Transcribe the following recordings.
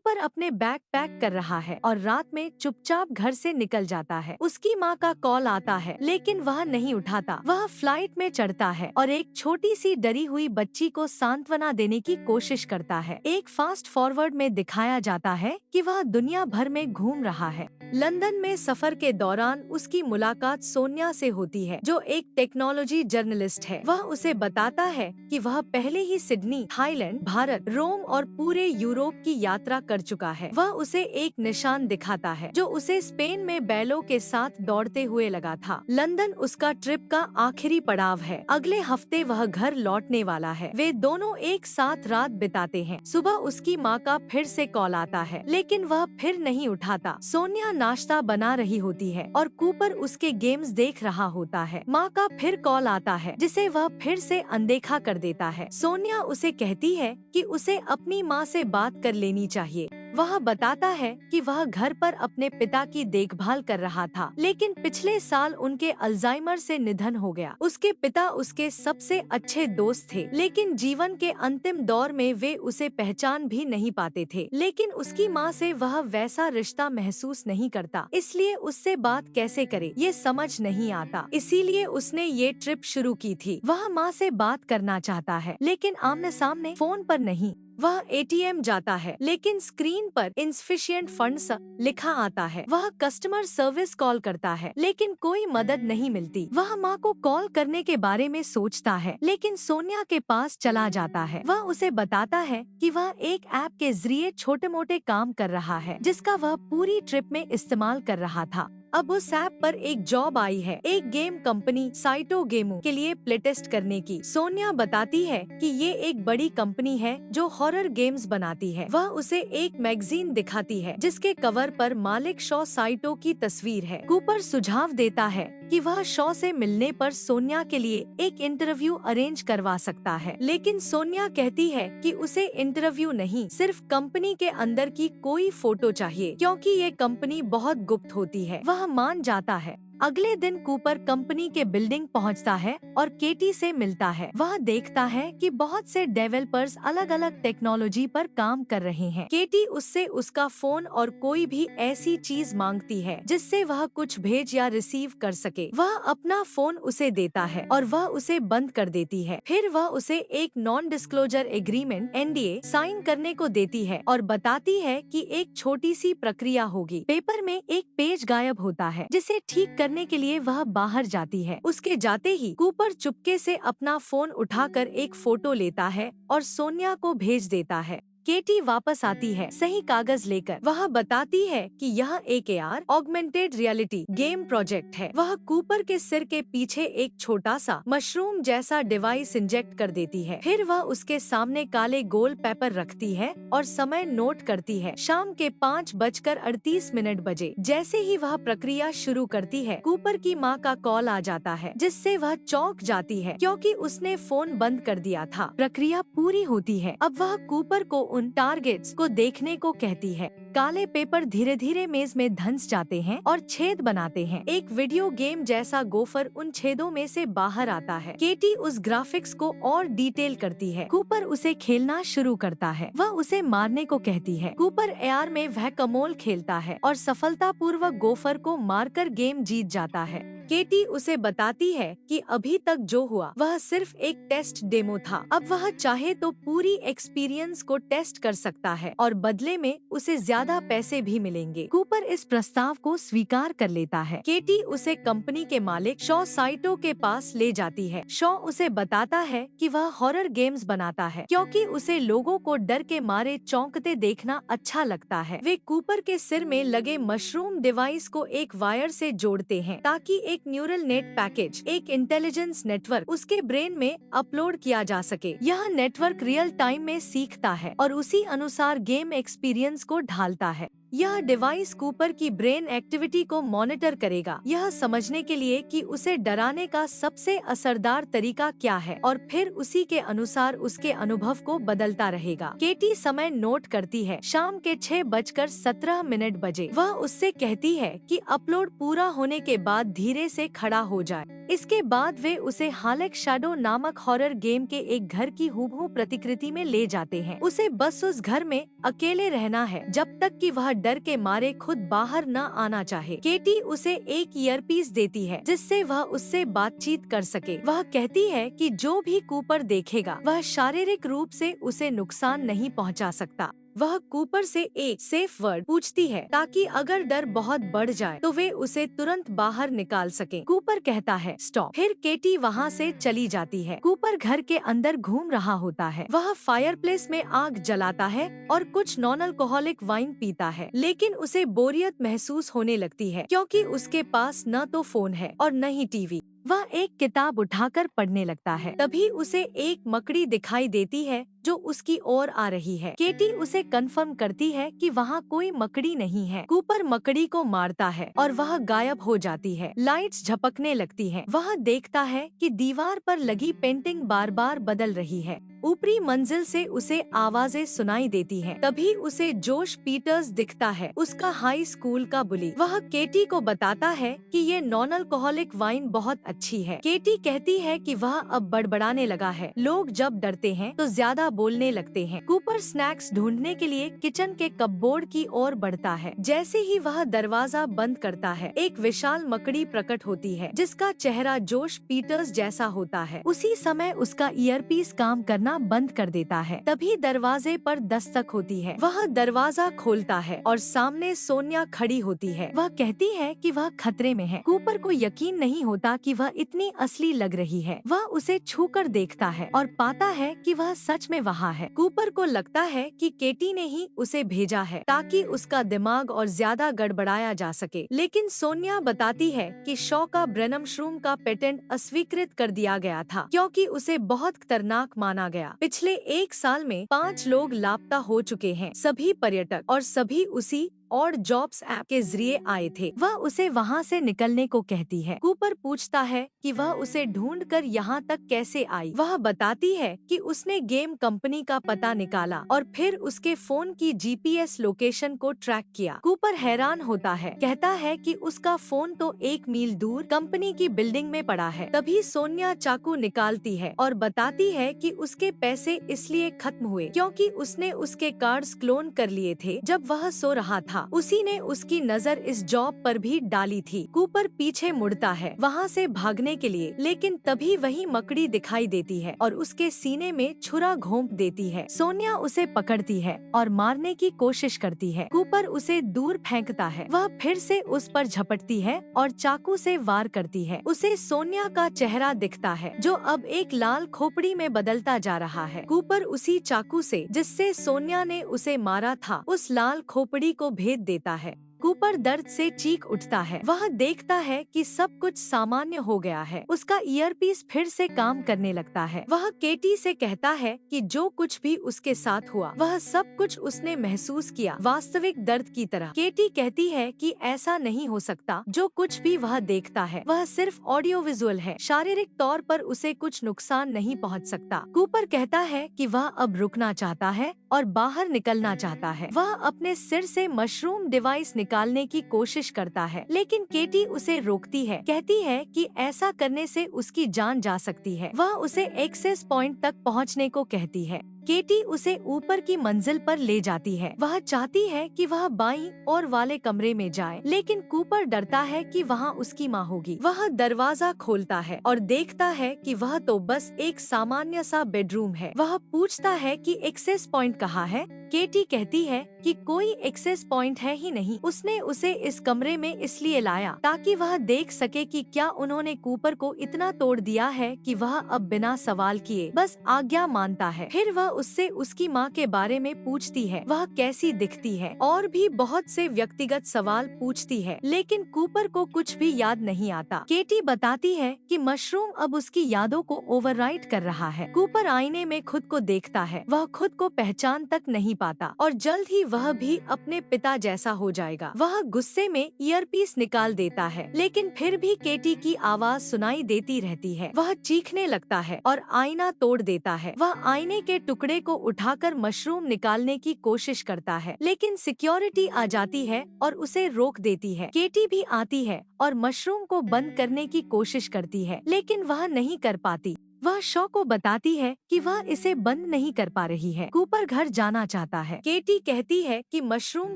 Cooper अपने bag pack कर रहा है और रात में चुपचाप घर से निकल जाता है। उसकी माँ का कॉल आता है लेकिन वह नहीं उठाता। वह फ्लाइट में चढ़ता है और एक छोटी सी डरी हुई बच्ची को सांत्वना देने की कोशिश करता है। एक फास्ट फॉरवर्ड में दिखाया जाता है कि वह दुनिया भर में घूम रहा है। लंदन में सफर के दौरान उसकी मुलाकात सोनिया से होती है, जो एक टेक्नोलॉजी जर्नलिस्ट है। वह उसे बताता है कि वह पहले ही सिडनी, थाईलैंड, भारत, रोम और पूरे यूरोप की यात्रा कर चुका है। वह उसे एक निशान दिखाता है जो उसे स्पेन में बैलों के साथ दौड़ते हुए लगा था। लंदन उसका ट्रिप का आखिरी पड़ाव है। अगले हफ्ते वह घर लौटने वाला है। वे दोनों एक साथ रात बिताते हैं। सुबह उसकी माँ का फिर से कॉल आता है लेकिन वह फिर नहीं उठाता। सोनिया नाश्ता बना रही होती है और कूपर उसके गेम्स देख रहा होता है। माँ का फिर कॉल आता है जिसे वह फिर से अनदेखा कर देता है। सोनिया उसे कहती है कि उसे अपनी माँ से बात कर लेनी चाहिए। वह बताता है कि वह घर पर अपने पिता की देखभाल कर रहा था लेकिन पिछले साल उनके अल्जाइमर से निधन हो गया। उसके पिता उसके सबसे अच्छे दोस्त थे लेकिन जीवन के अंतिम दौर में वे उसे पहचान भी नहीं पाते थे। लेकिन उसकी माँ से वह वैसा रिश्ता महसूस नहीं करता, इसलिए उससे बात कैसे करे ये समझ नहीं आता। इसीलिए उसने ये ट्रिप शुरू की थी। वह माँ से बात करना चाहता है लेकिन आमने सामने, फोन पर नहीं। वह एटीएम जाता है लेकिन स्क्रीन पर इनसफिशिएंट फंड्स लिखा आता है। वह कस्टमर सर्विस कॉल करता है लेकिन कोई मदद नहीं मिलती। वह माँ को कॉल करने के बारे में सोचता है लेकिन सोनिया के पास चला जाता है। वह उसे बताता है कि वह एक ऐप के जरिए छोटे मोटे काम कर रहा है जिसका वह पूरी ट्रिप में इस्तेमाल कर रहा था। अब उस ऐप पर एक जॉब आई है, एक गेम कंपनी साइटो गेमो के लिए प्ले टेस्ट करने की। सोनिया बताती है कि ये एक बड़ी कंपनी है जो हॉरर गेम्स बनाती है। वह उसे एक मैगजीन दिखाती है जिसके कवर पर मालिक शॉ साइटो की तस्वीर है। कूपर सुझाव देता है कि वह शॉ से मिलने पर सोनिया के लिए एक इंटरव्यू अरेंज करवा सकता है, लेकिन सोनिया कहती है कि उसे इंटरव्यू नहीं, सिर्फ कंपनी के अंदर की कोई फोटो चाहिए क्योंकि ये कंपनी बहुत गुप्त होती है। वह मान जाता है। अगले दिन कूपर कंपनी के बिल्डिंग पहुंचता है और केटी से मिलता है। वह देखता है कि बहुत से डेवलपर्स अलग अलग टेक्नोलॉजी पर काम कर रहे हैं। केटी उससे उसका फोन और कोई भी ऐसी चीज मांगती है जिससे वह कुछ भेज या रिसीव कर सके। वह अपना फोन उसे देता है और वह उसे बंद कर देती है। फिर वह उसे एक non disclosure agreement (NDA) sign करने को देती है और बताती है कि एक छोटी सी प्रक्रिया होगी। पेपर में एक पेज गायब होता है जिसे ठीक करने के लिए वह बाहर जाती है। उसके जाते ही कूपर चुपके से अपना फोन उठाकर एक फोटो लेता है और सोनिया को भेज देता है। केटी वापस आती है सही कागज लेकर। वह बताती है कि यह एक AR augmented reality game project है। वह कूपर के सिर के पीछे एक छोटा सा मशरूम जैसा डिवाइस इंजेक्ट कर देती है। फिर वह उसके सामने काले गोल पेपर रखती है और समय नोट करती है। शाम के 5:38 बजे। जैसे ही वह प्रक्रिया शुरू करती है, कूपर की माँ का कॉल आ जाता है जिससे वह चौंक जाती है क्योंकि उसने फोन बंद कर दिया था। प्रक्रिया पूरी होती है। अब वह कूपर को उन टारगेट्स को देखने को कहती है। काले पेपर धीरे धीरे मेज में धंस जाते हैं और छेद बनाते हैं। एक वीडियो गेम जैसा गोफर उन छेदों में से बाहर आता है। केटी उस ग्राफिक्स को और डिटेल करती है। कूपर उसे खेलना शुरू करता है। वह उसे मारने को कहती है। कूपर AR में वह कमोल खेलता है और सफलतापूर्वक गोफर को मारकर गेम जीत जाता है। केटी उसे बताती है कि अभी तक जो हुआ वह सिर्फ एक टेस्ट डेमो था। अब वह चाहे तो पूरी एक्सपीरियंस को टेस्ट कर सकता है और बदले में उसे ज्यादा पैसे भी मिलेंगे। कूपर इस प्रस्ताव को स्वीकार कर लेता है। केटी उसे कंपनी के मालिक शॉ साइटो के पास ले जाती है। शॉ उसे बताता है कि वह हॉरर गेम्स बनाता है क्योंकि उसे लोगों को डर के मारे चौंकते देखना अच्छा लगता है। वे कूपर के सिर में लगे मशरूम डिवाइस को एक वायर से जोड़ते हैं ताकि एक न्यूरल नेट पैकेज, एक इंटेलिजेंस नेटवर्क उसके ब्रेन में अपलोड किया जा सके। यह नेटवर्क रियल टाइम में सीखता है और उसी अनुसार गेम एक्सपीरियंस को ढालता है। यह डिवाइस कूपर की ब्रेन एक्टिविटी को मॉनिटर करेगा, यह समझने के लिए कि उसे डराने का सबसे असरदार तरीका क्या है और फिर उसी के अनुसार उसके अनुभव को बदलता रहेगा। केटी समय नोट करती है। शाम के 6:17 बजे। वह उससे कहती है कि अपलोड पूरा होने के बाद धीरे से खड़ा हो जाए। इसके बाद वे उसे हालेक शैडो नामक हॉरर गेम के एक घर की हूबहू प्रतिकृति में ले जाते हैं। उसे बस उस घर में अकेले रहना है जब तक कि वह डर के मारे खुद बाहर न आना चाहे। केटी उसे एक ईयरपीस देती है जिससे वह उससे बातचीत कर सके। वह कहती है कि जो भी कूपर देखेगा वह शारीरिक रूप से उसे नुकसान नहीं पहुंचा सकता। वह कूपर से एक सेफ वर्ड पूछती है ताकि अगर डर बहुत बढ़ जाए तो वे उसे तुरंत बाहर निकाल सकें। कूपर कहता है स्टॉप। फिर केटी वहाँ से चली जाती है। कूपर घर के अंदर घूम रहा होता है। वह फायरप्लेस में आग जलाता है और कुछ नॉन अल्कोहलिक वाइन पीता है, लेकिन उसे बोरियत महसूस होने लगती है क्योंकि उसके पास न तो फोन है और न ही टीवी। वह एक किताब उठाकर पढ़ने लगता है। तभी उसे एक मकड़ी दिखाई देती है जो उसकी ओर आ रही है। केटी उसे कंफर्म करती है कि वहाँ कोई मकड़ी नहीं है। कूपर मकड़ी को मारता है और वह गायब हो जाती है। लाइट्स झपकने लगती हैं। वह देखता है कि दीवार पर लगी पेंटिंग बार बार बदल रही है। ऊपरी मंजिल से उसे आवाजें सुनाई देती हैं। तभी उसे जोश पीटर्स दिखता है, उसका हाई स्कूल का बुली। वह केटी को बताता है कि ये नॉन अल्कोहलिक वाइन बहुत अच्छी है। केटी कहती है कि वह अब बड़बड़ाने लगा है। लोग जब डरते हैं तो ज्यादा बोलने लगते हैं। कूपर स्नैक्स ढूंढने के लिए किचन के कपबोर्ड की ओर बढ़ता है। जैसे ही वह दरवाजा बंद करता है, एक विशाल मकड़ी प्रकट होती है जिसका चेहरा जोश पीटर्स जैसा होता है। उसी समय उसका ईयरपीस काम करना बंद कर देता है। तभी दरवाजे पर दस्तक होती है। वह दरवाजा खोलता है और सामने सोनिया खड़ी होती है। वह कहती है कि वह खतरे में है। कूपर को यकीन नहीं होता कि वह इतनी असली लग रही है। वह उसे छूकर देखता है और पाता है कि वह सच में वहाँ है। कूपर को लगता है कि केटी ने ही उसे भेजा है ताकि उसका दिमाग और ज्यादा गड़बड़ाया जा सके, लेकिन सोनिया बताती है कि शॉ का ब्रेनम श्रूम का पेटेंट अस्वीकृत कर दिया गया था क्योंकि उसे बहुत खतरनाक माना गया। पिछले 1 साल में 5 लोग लापता हो चुके हैं, सभी पर्यटक, और सभी उसी और जॉब्स ऐप के जरिए आए थे। वह उसे वहाँ से निकलने को कहती है। कूपर पूछता है कि वह उसे ढूंढकर यहाँ तक कैसे आई। वह बताती है कि उसने गेम कंपनी का पता निकाला और फिर उसके फोन की जीपीएस लोकेशन को ट्रैक किया। कूपर हैरान होता है, कहता है कि उसका फोन तो 1 मील दूर कंपनी की बिल्डिंग में पड़ा है। तभी सोनिया चाकू निकालती है और बताती है कि उसके पैसे इसलिए खत्म हुए क्योंकि उसने उसके कार्ड्स क्लोन कर लिए थे जब वह सो रहा था। उसी ने उसकी नजर इस जॉब पर भी डाली थी। कूपर पीछे मुड़ता है वहाँ से भागने के लिए, लेकिन तभी वही मकड़ी दिखाई देती है और उसके सीने में छुरा घोंप देती है। सोनिया उसे पकड़ती है और मारने की कोशिश करती है। कूपर उसे दूर फेंकता है। वह फिर से उस पर झपटती है और चाकू से वार करती है। उसे सोनिया का चेहरा दिखता है जो अब एक लाल खोपड़ी में बदलता जा रहा है। कूपर उसी चाकू से जिससे सोनिया ने उसे मारा था उस लाल खोपड़ी को भेद देता है। कूपर दर्द से चीख उठता है। वह देखता है कि सब कुछ सामान्य हो गया है। उसका ईयरपीस फिर से काम करने लगता है। वह केटी से कहता है कि जो कुछ भी उसके साथ हुआ वह सब कुछ उसने महसूस किया, वास्तविक दर्द की तरह। केटी कहती है कि ऐसा नहीं हो सकता। जो कुछ भी वह देखता है वह सिर्फ ऑडियो विजुअल है, शारीरिक तौर पर उसे कुछ नुकसान नहीं पहुंच सकता। कूपर कहता है कि वह अब रुकना चाहता है और बाहर निकलना चाहता है। वह अपने सिर से मशरूम डिवाइस निकालने की कोशिश करता है, लेकिन केटी उसे रोकती है, कहती है कि ऐसा करने से उसकी जान जा सकती है। वह उसे एक्सेस पॉइंट तक पहुंचने को कहती है। केटी उसे ऊपर की मंजिल पर ले जाती है। वह चाहती है कि वह बाईं ओर वाले कमरे में जाए, लेकिन कूपर डरता है कि वहाँ उसकी माँ होगी। वह दरवाजा खोलता है और देखता है कि वह तो बस एक सामान्य सा बेडरूम है। वह पूछता है कि एक्सेस पॉइंट कहाँ है। केटी कहती है कि कोई एक्सेस पॉइंट है ही नहीं। उसने उसे इस कमरे में इसलिए लाया ताकि वह देख सके कि क्या उन्होंने कूपर को इतना तोड़ दिया है कि वह अब बिना सवाल किए बस आज्ञा मानता है। फिर वह उससे उसकी माँ के बारे में पूछती है, वह कैसी दिखती है, और भी बहुत से व्यक्तिगत सवाल पूछती है, लेकिन कूपर को कुछ भी याद नहीं आता। केटी बताती है कि मशरूम अब उसकी यादों को ओवरराइट कर रहा है। कूपर आईने में खुद को देखता है। वह खुद को पहचान तक नहीं पाता और जल्द ही वह भी अपने पिता जैसा हो जाएगा। वह गुस्से में ईयरपीस निकाल देता है, लेकिन फिर भी केटी की आवाज सुनाई देती रहती है। वह चीखने लगता है और आईना तोड़ देता है। वह आईने के टुकड़े टुकड़े को उठाकर मशरूम निकालने की कोशिश करता है, लेकिन सिक्योरिटी आ जाती है और उसे रोक देती है। केटी भी आती है और मशरूम को बंद करने की कोशिश करती है, लेकिन वह नहीं कर पाती। वह शॉ को बताती है कि वह इसे बंद नहीं कर पा रही है। कूपर घर जाना चाहता है। केटी कहती है कि मशरूम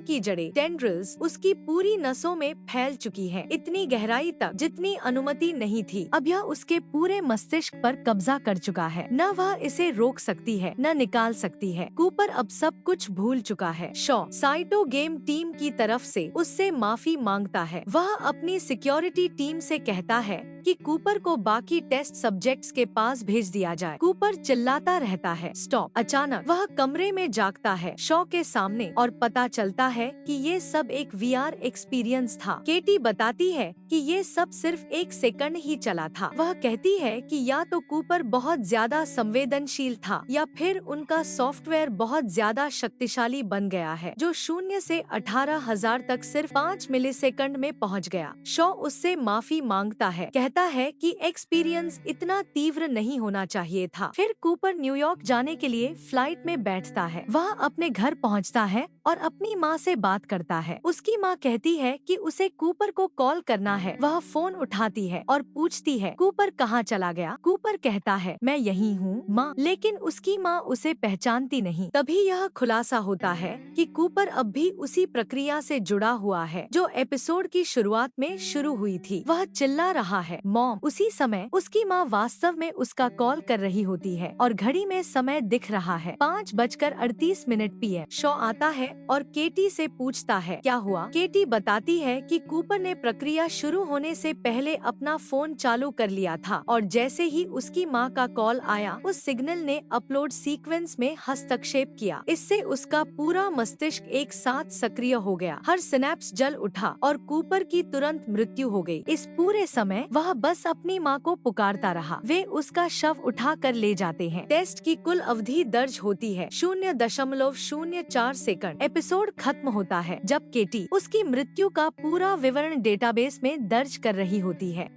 की जड़ें टेंड्रिल्स उसकी पूरी नसों में फैल चुकी हैं, इतनी गहराई तक जितनी अनुमति नहीं थी। अब यह उसके पूरे मस्तिष्क पर कब्जा कर चुका है। न वह इसे रोक सकती है न निकाल सकती है। कूपर अब सब कुछ भूल चुका है। शॉ साइटो गेम टीम की तरफ से उससे माफी मांगता है। वह अपनी सिक्योरिटी टीम से कहता है कि कूपर को बाकी टेस्ट सब्जेक्ट्स के पास भेज दिया जाए। कूपर चिल्लाता रहता है, स्टॉप। अचानक वह कमरे में जागता है शॉ के सामने और पता चलता है कि ये सब एक वीआर एक्सपीरियंस था। केटी बताती है कि ये सब सिर्फ 1 सेकंड ही चला था। वह कहती है कि या तो कूपर बहुत ज्यादा संवेदनशील था या फिर उनका सॉफ्टवेयर बहुत ज्यादा शक्तिशाली बन गया है, जो 0 से 18,000 तक सिर्फ 5 मिलीसेकंड में पहुंच गया। शॉ उससे माफी मांगता है, कहता है कि एक्सपीरियंस इतना तीव्र नहीं होना चाहिए था। फिर कूपर न्यूयॉर्क जाने के लिए फ्लाइट में बैठता है। वह अपने घर पहुंचता है और अपनी माँ से बात करता है। उसकी माँ कहती है कि उसे कूपर को कॉल करना है। वह फोन उठाती है और पूछती है, कूपर कहाँ चला गया? कूपर कहता है, मैं यहीं हूँ माँ, लेकिन उसकी माँ उसे पहचानती नहीं। तभी यह खुलासा होता है कि कूपर अब भी उसी प्रक्रिया से जुड़ा हुआ है जो एपिसोड की शुरुआत में शुरू हुई थी। वह चिल्ला रहा है, मॉम। उसी समय उसकी माँ वास्तव में उसका कॉल कर रही होती है और घड़ी में समय दिख रहा है 5:38 PM। शॉ आता है और केटी से पूछता है, क्या हुआ? केटी बताती है कि कूपर ने प्रक्रिया शुरू होने से पहले अपना फोन चालू कर लिया था और जैसे ही उसकी माँ का कॉल आया, उस सिग्नल ने अपलोड सीक्वेंस में हस्तक्षेप किया। इससे उसका पूरा मस्तिष्क एक साथ सक्रिय हो गया। हर सिनेप्स जल उठा और कूपर की तुरंत मृत्यु हो गई। इस पूरे समय वह बस अपनी माँ को पुकारता रहा। वे उसका शव उठा कर ले जाते हैं। टेस्ट की कुल अवधि दर्ज होती है 0.04 सेकंड। एपिसोड खत्म होता है जब केटी उसकी मृत्यु का पूरा विवरण डेटाबेस में दर्ज कर रही होती है।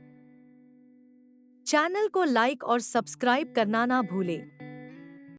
चैनल को लाइक और सब्सक्राइब करना ना भूले।